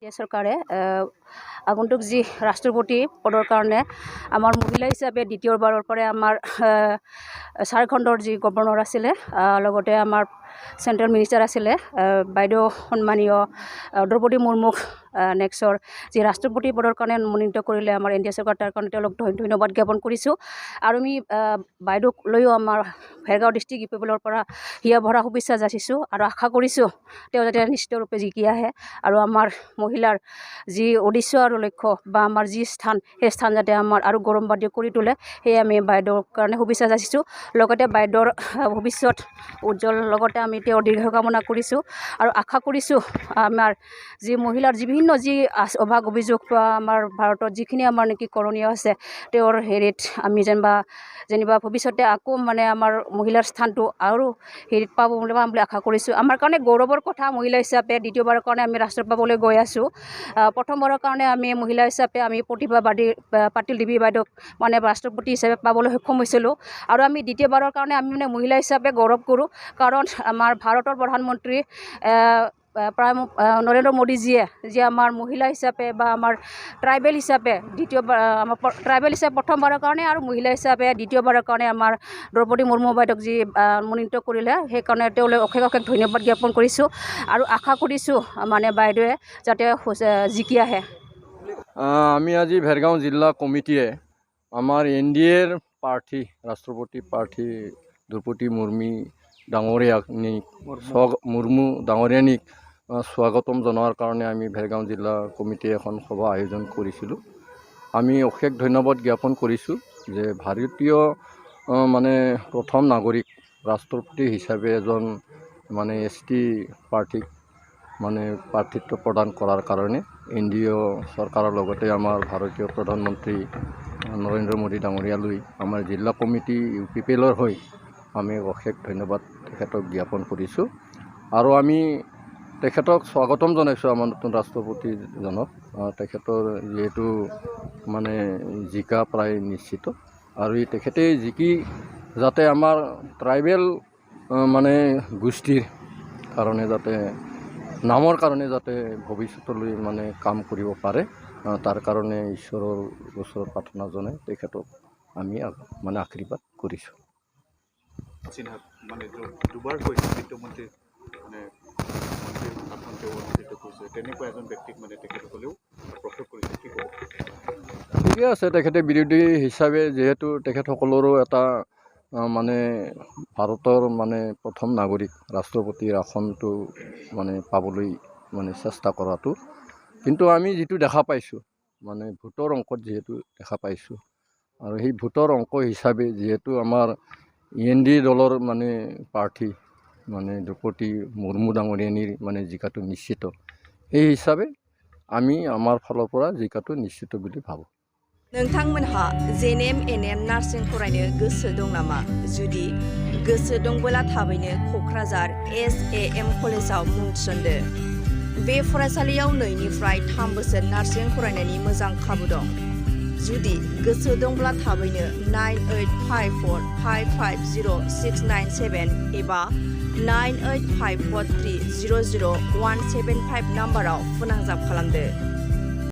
চৰকাৰে আগন্তুক যি ৰাষ্ট্ৰপতি পদৰ কাৰণে আমাৰ মহিলা হিচাপে দ্বিতীয়বাৰৰ পৰা আমাৰ ঝাৰখণ্ডৰ যি গভৰ্ণৰ আছিলে লগতে আমাৰ চেণ্ট্ৰেল মিনিষ্টাৰ আছিলে বাইদেউ সন্মানীয় দ্ৰৌপদী মুৰ্মুক নেক্সটৰ যি ৰাষ্ট্ৰপতি পদৰ কাৰণে মনোনীত কৰিলে আমাৰ এনডিএ চৰকাৰ তাৰ কাৰণে তেওঁলোক ধন্যবাদ জ্ঞাপন কৰিছোঁ আৰু আমি বাইদেউক লৈও আমাৰ ভেৰগাঁও ডিষ্ট্ৰিক্ট ইউপিপিএলৰ পৰা হিয়া ভৰা শুভেচ্ছা যাচিছোঁ আৰু আশা কৰিছোঁ তেওঁ যাতে নিশ্চিতৰূপে জিকি আহে আৰু আমাৰ মহিলাৰ যি উদ্দেশ্য আৰু লক্ষ্য বা আমাৰ যি স্থান সেই স্থান যাতে আমাৰ আৰু গৌৰৱান্বিত কৰি তোলে সেয়ে আমি বাইদেউৰ কাৰণে শুভেচ্ছা যাচিছোঁ লগতে বাইদেউৰ ভৱিষ্যত উজ্জ্বল লগতে আমি তেওঁৰ দীৰ্ঘ কামনা কৰিছোঁ আৰু আশা কৰিছোঁ আমাৰ যি মহিলাৰ বিভিন্ন যি অভাৱ অভিযোগ বা আমাৰ ভাৰতত যিখিনি আমাৰ নেকি কৰণীয় আছে তেওঁৰ হেৰিত আমি যেনিবা ভৱিষ্যতে আকৌ মানে আমাৰ মহিলাৰ স্থানটো আৰু হেৰিত পাম বুলি আশা কৰিছোঁ আমাৰ কাৰণে গৌৰৱৰ কথা মহিলা হিচাপে দ্বিতীয়বাৰৰ কাৰণে আমি ৰাষ্ট্ৰপতি পাবলৈ গৈ আছোঁ প্ৰথমবাৰৰ কাৰণে আমি মহিলা হিচাপে আমি প্ৰতিভাবাদী পাটিল দেৱী বাইদেউক মানে ৰাষ্ট্ৰপতি হিচাপে পাবলৈ সক্ষম হৈছিলোঁ আৰু আমি দ্বিতীয়বাৰৰ কাৰণে আমি মানে মহিলা হিচাপে গৌৰৱ কৰোঁ কাৰণ আমাৰ ভাৰতৰ প্ৰধানমন্ত্ৰী প্ৰায় নৰেন্দ্ৰ মোদীজীয়ে যে আমাৰ মহিলা হিচাপে বা আমাৰ ট্ৰাইবেল হিচাপে দ্বিতীয়বাৰ আমাৰ ট্ৰাইবেল হিচাপে প্ৰথমবাৰৰ কাৰণে আৰু মহিলা হিচাপে দ্বিতীয়বাৰৰ কাৰণে আমাৰ দ্ৰৌপদী মুৰ্মু বাইদেউক যি মনোনীত কৰিলে সেইকাৰণে তেওঁলৈ অশেষ ধন্যবাদ জ্ঞাপন কৰিছোঁ আৰু আশা কৰিছোঁ মানে বাইদেৱে যাতে জিকি আহে আমি আজি ভেৰগাঁও জিলা কমিটিয়ে আমাৰ এনডিএৰ প্ৰাৰ্থী ৰাষ্ট্ৰপতি প্ৰাৰ্থী দ্ৰৌপদী মুৰ্মু ডাঙৰীয়ানীক স্বাগতম জনোৱাৰ কাৰণে আমি ভেৰগাঁও জিলা কমিটিয়ে এখন সভা আয়োজন কৰিছিলোঁ আমি অশেষ ধন্যবাদ জ্ঞাপন কৰিছোঁ যে ভাৰতীয় মানে প্ৰথম নাগৰিক ৰাষ্ট্ৰপতি হিচাপে এজন মানে ST প্ৰাৰ্থীক মানে প্ৰাৰ্থিত্ব প্ৰদান কৰাৰ কাৰণে এনডিএ চৰকাৰৰ লগতে আমাৰ ভাৰতীয় প্ৰধানমন্ত্ৰী নৰেন্দ্ৰ মোদী ডাঙৰীয়ালৈ আমাৰ জিলা কমিটি UPPLৰ হৈ আমি অশেষ ধন্যবাদ তেখেতক জ্ঞাপন কৰিছোঁ আৰু আমি তেখেতক স্বাগতম জনাইছোঁ আমাৰ নতুন ৰাষ্ট্ৰপতিজনক তেখেতৰ যিহেতু মানে জিকা প্ৰায় নিশ্চিত আৰু তেখেতে জিকি যাতে আমাৰ ট্ৰাইবেল মানে গোষ্ঠীৰ কাৰণে যাতে নামৰ কাৰণে যাতে ভৱিষ্যতলৈ মানে কাম কৰিব পাৰে তাৰ কাৰণে ঈশ্বৰৰ ওচৰত প্ৰাৰ্থনা জনাই তেখেতক আমি মানে আশীৰ্বাদ কৰিছোঁ মানে দুবাৰ কৈছে বিত্তমন্ত্ৰী মানে তেনেকুৱা এজন ব্যক্তিক মানে তেখেতসকলেও প্ৰস্তুত কৰিছে কি ক'ব ঠিকে আছে তেখেতে বিৰোধী হিচাপে যিহেতু তেখেতসকলৰো এটা মানে ভাৰতৰ মানে প্ৰথম নাগৰিক ৰাষ্ট্ৰপতিৰ আসনটো মানে পাবলৈ মানে চেষ্টা কৰাটো কিন্তু আমি যিটো দেখা পাইছোঁ মানে ভোটৰ অংকত যিহেতু দেখা পাইছোঁ আৰু সেই ভোটৰ অংক হিচাপে যিহেতু আমাৰ END দলৰ মানে প্ৰাৰ্থী মানে দ্ৰৌপদী মুৰ্মু ডাঙৰীয়ানীৰ মানে জিকাটো নিশ্চিত এই হিচাপে আমি আমাৰ ফালৰ পৰা জিকাটো নিশ্চিত বুলি ভাবোঁ नोंथांमोनहा JNM NM नार्सिं फरायनो गोसो दं नामा जुदि गोसो दंबोला थाबैनो क'क्राझार SAM कलेजाव मुं थिसनदो बे फरायसालियाव 2 निफ्राय 3 बोसोर नार्सिं फरायनायनि मोजां खाबु दं जुदि गोसो दंब्ला थाबैनो 9854550697 एबा 9854300175 नाम्बाराव फोनांजाब खालामदो